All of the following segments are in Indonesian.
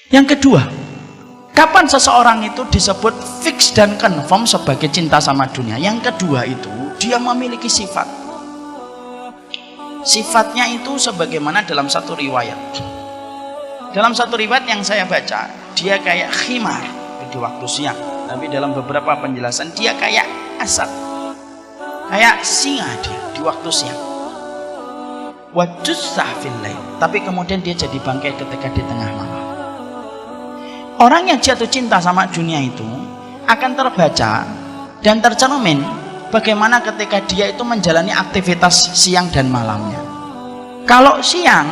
Yang kedua, kapan seseorang itu disebut fix dan confirm sebagai cinta sama dunia? Yang kedua itu, dia memiliki sifat. Sifatnya itu sebagaimana dalam satu riwayat. Dalam satu riwayat yang saya baca, dia kayak khimar di waktu siang. Tapi dalam beberapa penjelasan, dia kayak asad, kayak singa dia di waktu siang. Wajussah fil lail, tapi kemudian dia jadi bangkai ketika di tengah malam. Orang yang jatuh cinta sama dunia itu akan terbaca dan tercermin bagaimana ketika dia itu menjalani aktivitas siang dan malamnya. Kalau siang,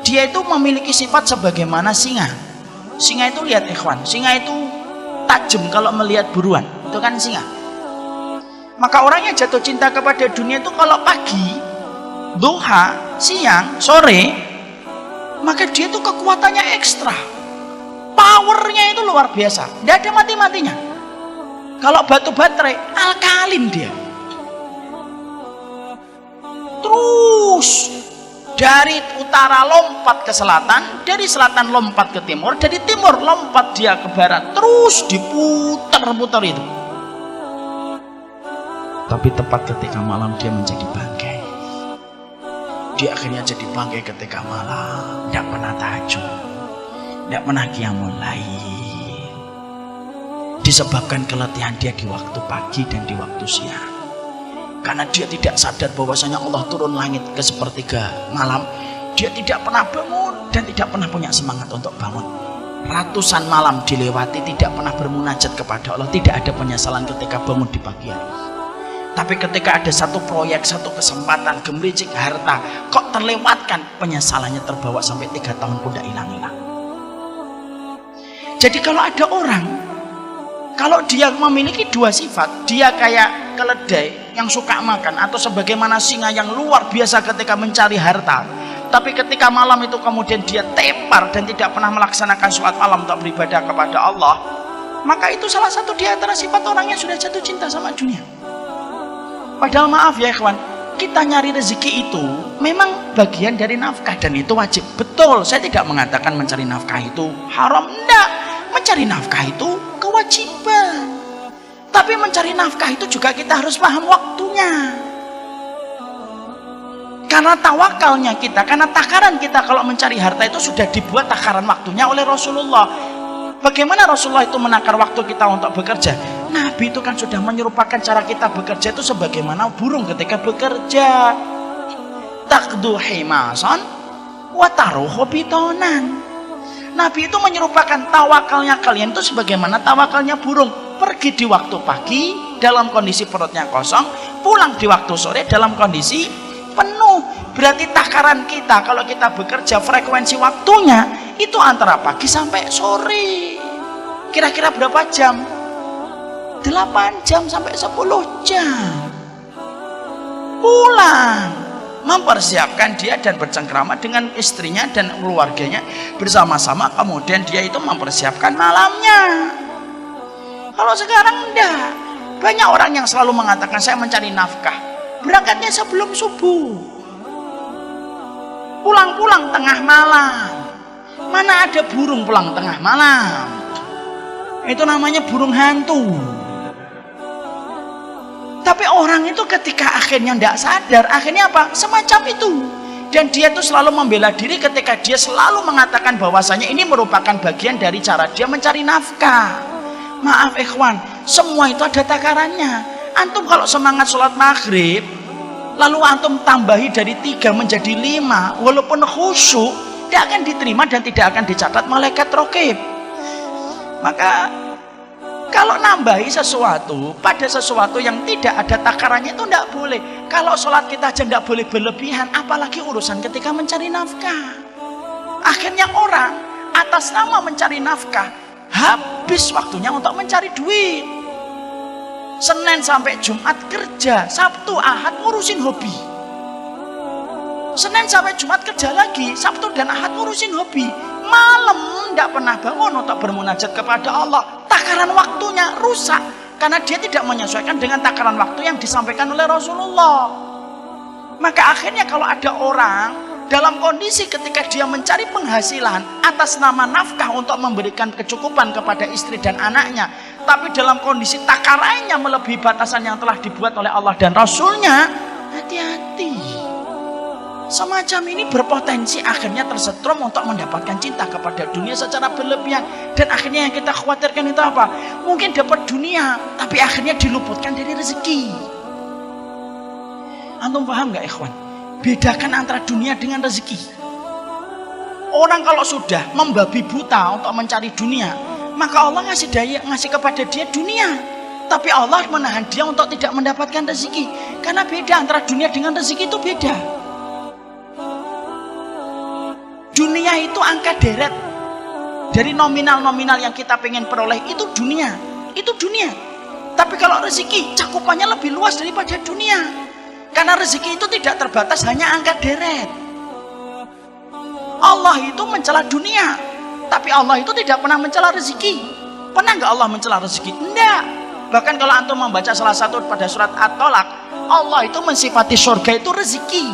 dia itu memiliki sifat sebagaimana singa. Singa itu, lihat ikhwan, singa itu tajam kalau melihat buruan, itu kan singa. Maka orang yang jatuh cinta kepada dunia itu kalau pagi, duha, siang, sore, maka dia itu kekuatannya ekstra, powernya itu luar biasa, tidak ada mati-matinya. Kalau batu baterai, alkalin dia. Terus dari utara lompat ke selatan, dari selatan lompat ke timur, dari timur lompat dia ke barat, terus diputar-putar itu. Tapi tepat ketika malam dia menjadi bangkai. Dia akhirnya jadi bangkai ketika malam, tidak pernah tahajud, tidak pernah qiyamul lail. Disebabkan keletihan dia di waktu pagi dan di waktu siang. Karena dia tidak sadar bahwasanya Allah turun langit ke sepertiga malam, dia tidak pernah bangun dan tidak pernah punya semangat untuk bangun. Ratusan malam dilewati tidak pernah bermunajat kepada Allah, tidak ada penyesalan ketika bangun di pagi hari. Tapi ketika ada satu proyek, satu kesempatan, gemericik harta, kok terlewatkan, penyesalannya terbawa sampai 3 tahun pun tidak hilang-hilang. Jadi kalau ada orang, kalau dia memiliki dua sifat, dia kayak keledai yang suka makan, atau sebagaimana singa yang luar biasa ketika mencari harta, tapi ketika malam itu kemudian dia tepar dan tidak pernah melaksanakan sholat malam untuk beribadah kepada Allah, maka itu salah satu di antara sifat orang yang sudah jatuh cinta sama dunia. Padahal maaf ya ikhwan, kita nyari rezeki itu memang bagian dari nafkah dan itu wajib. Betul, saya tidak mengatakan mencari nafkah itu haram, enggak. Mencari nafkah itu kewajiban. Tapi mencari nafkah itu juga kita harus paham waktunya. Karena tawakalnya kita, karena takaran kita kalau mencari harta itu sudah dibuat takaran waktunya oleh Rasulullah. Bagaimana Rasulullah itu menakar waktu kita untuk bekerja? Nabi itu kan sudah menyerupakan cara kita bekerja itu sebagaimana burung ketika bekerja. Taqdu himasan wa taruhu bitonan. Nabi itu menyerupakan tawakalnya kalian itu sebagaimana tawakalnya burung. Pergi di waktu pagi dalam kondisi perutnya kosong, pulang di waktu sore dalam kondisi penuh. Berarti takaran kita kalau kita bekerja, frekuensi waktunya itu antara pagi sampai sore. Kira-kira berapa jam? 8 jam sampai 10 jam. Pulang, mempersiapkan dia dan bercengkrama dengan istrinya dan keluarganya bersama-sama, kemudian dia itu mempersiapkan malamnya. Kalau sekarang enggak. Banyak orang yang selalu mengatakan saya mencari nafkah, berangkatnya sebelum subuh, pulang-pulang tengah malam. Mana ada burung pulang tengah malam? Itu namanya burung hantu. Tapi orang itu ketika akhirnya tidak sadar, akhirnya apa? Semacam itu. Dan dia itu selalu membela diri ketika dia selalu mengatakan bahwasanya ini merupakan bagian dari cara dia mencari nafkah. Maaf ikhwan, semua itu ada takarannya. Antum kalau semangat sholat maghrib, lalu antum tambahi dari 3 menjadi 5, walaupun khusyuk, tidak akan diterima dan tidak akan dicatat malaikat raqib. Maka kalau nambahi sesuatu pada sesuatu yang tidak ada takarannya itu tidak boleh. Kalau sholat kita aja tidak boleh berlebihan, apalagi urusan ketika mencari nafkah. Akhirnya orang atas nama mencari nafkah habis waktunya untuk mencari duit. Senin sampai Jumat kerja, Sabtu Ahad ngurusin hobi. Senin sampai Jumat kerja lagi, Sabtu dan Ahad ngurusin hobi. Malam tidak pernah bangun untuk bermunajat kepada Allah. Takaran waktunya rusak karena dia tidak menyesuaikan dengan takaran waktu yang disampaikan oleh Rasulullah. Maka akhirnya kalau ada orang dalam kondisi ketika dia mencari penghasilan atas nama nafkah untuk memberikan kecukupan kepada istri dan anaknya, tapi dalam kondisi takarainya melebihi batasan yang telah dibuat oleh Allah dan Rasulnya, hati-hati. Semacam ini berpotensi akhirnya tersetrum untuk mendapatkan cinta kepada dunia secara berlebihan. Dan akhirnya yang kita khawatirkan itu apa? Mungkin dapat dunia, tapi akhirnya diluputkan dari rezeki. Antum paham gak ikhwan? Bedakan antara dunia dengan rezeki. Orang kalau sudah membabi buta untuk mencari dunia, maka Allah ngasih kepada dia dunia, tapi Allah menahan dia untuk tidak mendapatkan rezeki. Karena beda antara dunia dengan rezeki, itu beda. Dunia itu angka deret dari nominal-nominal yang kita pengen peroleh, itu dunia. Tapi kalau rezeki cakupannya lebih luas daripada dunia. Karena rezeki itu tidak terbatas hanya angka deret. Allah itu mencela dunia, tapi Allah itu tidak pernah mencela rezeki. Pernah nggak Allah mencela rezeki? Enggak. Bahkan kalau antum membaca salah satu pada surat At-Tolak, Allah itu mensifati surga itu rezeki.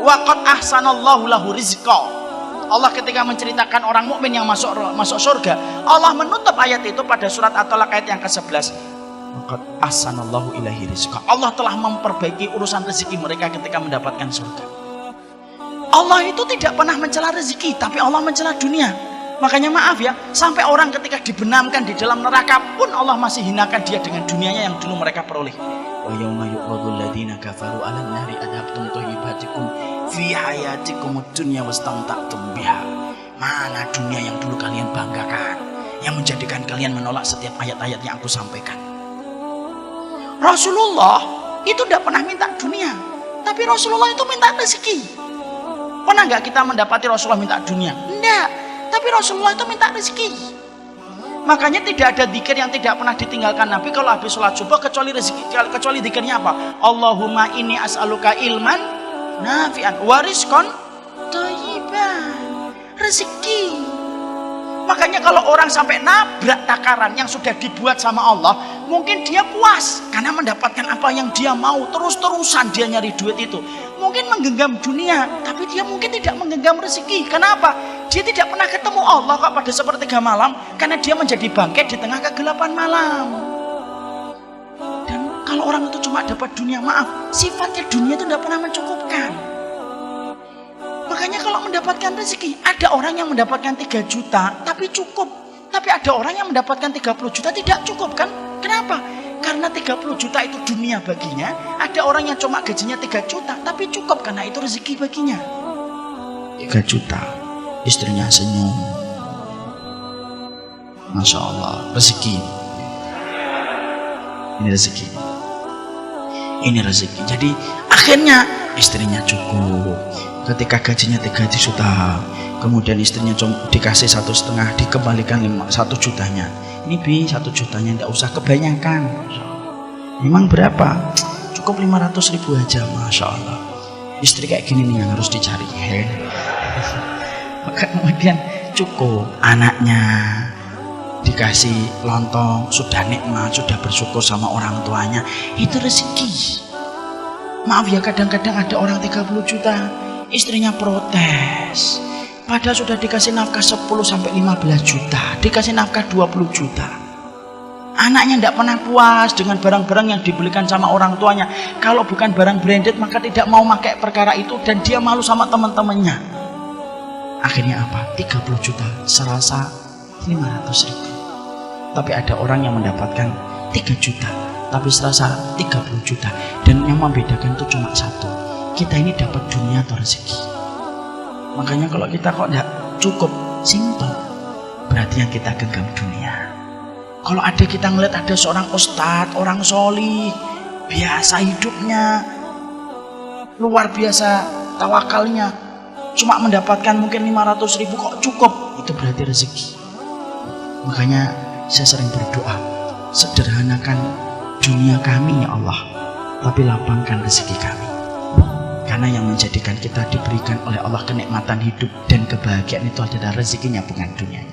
Wa qad ahsanallahu lahu rizqa. Allah ketika menceritakan orang mukmin yang masuk surga, Allah menutup ayat itu pada surat At-Tolak ayat yang ke-11. Waqad ahsanallahu ilaihi rizqa. Allah telah memperbaiki urusan rezeki mereka ketika mendapatkan surga. Allah itu tidak pernah mencela rezeki, tapi Allah mencela dunia. Makanya maaf ya, sampai orang ketika dibenamkan di dalam neraka pun Allah masih hinakan dia dengan dunianya yang dulu mereka peroleh. Wa yauma yu'radul ladzina kafaru 'alan nari adhabtum thayyibatikum fi hayatikumud dunya wastamta'tum biha. Mana dunia yang dulu kalian banggakan, yang menjadikan kalian menolak setiap ayat-ayat yang aku sampaikan. Rasulullah itu tidak pernah minta dunia, tapi Rasulullah itu minta rezeki. Pernah nggak kita mendapati Rasulullah minta dunia? Enggak, tapi Rasulullah itu minta rezeki. Makanya tidak ada zikir yang tidak pernah ditinggalkan Nabi kalau habis sholat subuh kecuali rezeki, kecuali zikirnya apa? Allahumma inni as'aluka ilman nafi'an wa rizqan thayyiban. Rezeki. Makanya kalau orang sampai nabrak takaran yang sudah dibuat sama Allah, mungkin dia puas karena mendapatkan apa yang dia mau, terus-terusan dia nyari duit itu. Mungkin menggenggam dunia, tapi dia mungkin tidak menggenggam rezeki. Kenapa? Dia tidak pernah ketemu Allah kok pada sepertiga malam, karena dia menjadi bangkai di tengah kegelapan malam. Dan kalau orang itu cuma dapat dunia, maaf, sifatnya dunia itu tidak pernah mencukupkan. Makanya kalau mendapatkan rezeki, ada orang yang mendapatkan 3 juta tapi cukup, tapi ada orang yang mendapatkan 30 juta tidak cukup kan? Kenapa? Karena 30 juta itu dunia baginya. Ada orang yang cuma gajinya 3 juta tapi cukup karena itu rezeki baginya. 3 juta, istrinya senyum, Masya Allah, rezeki. Ini rezeki. Jadi akhirnya istrinya cukup. Ketika gajinya 3 juta, kemudian istrinya cuma dikasih 1,5, dikembalikan 1 jutanya. Ini 1 jutanya tidak usah kebanyakan. Memang berapa? Cukup 500.000 aja, Masya Allah. Istri kayak gini nih yang harus dicari. Maka kemudian cukup, anaknya dikasih lontong, sudah nikmat, sudah bersyukur sama orang tuanya. Itu rezeki. Maaf ya, kadang-kadang ada orang 30 juta, istrinya protes. Padahal sudah dikasih nafkah 10-15 juta, dikasih nafkah 20 juta. Anaknya tidak pernah puas dengan barang-barang yang dibelikan sama orang tuanya. Kalau bukan barang branded maka tidak mau pakai perkara itu, dan dia malu sama teman-temannya. Akhirnya apa? 30 juta serasa 500.000. Tapi ada orang yang mendapatkan 3 juta tapi serasa 30 juta. Dan yang membedakan itu cuma satu, kita ini dapat dunia atau rezeki. Makanya kalau kita kok tidak cukup, simpel, berarti yang kita genggam dunia. Kalau ada kita ngeliat ada seorang ustadz, orang solih, biasa hidupnya, luar biasa tawakalnya, cuma mendapatkan mungkin 500.000 kok cukup, itu berarti rezeki. Makanya saya sering berdoa, sederhanakan dunia kami ya Allah, tapi lapangkan rezeki kami. Karena yang menjadikan kita diberikan oleh Allah kenikmatan hidup dan kebahagiaan itu adalah rezekinya, bukan dunianya.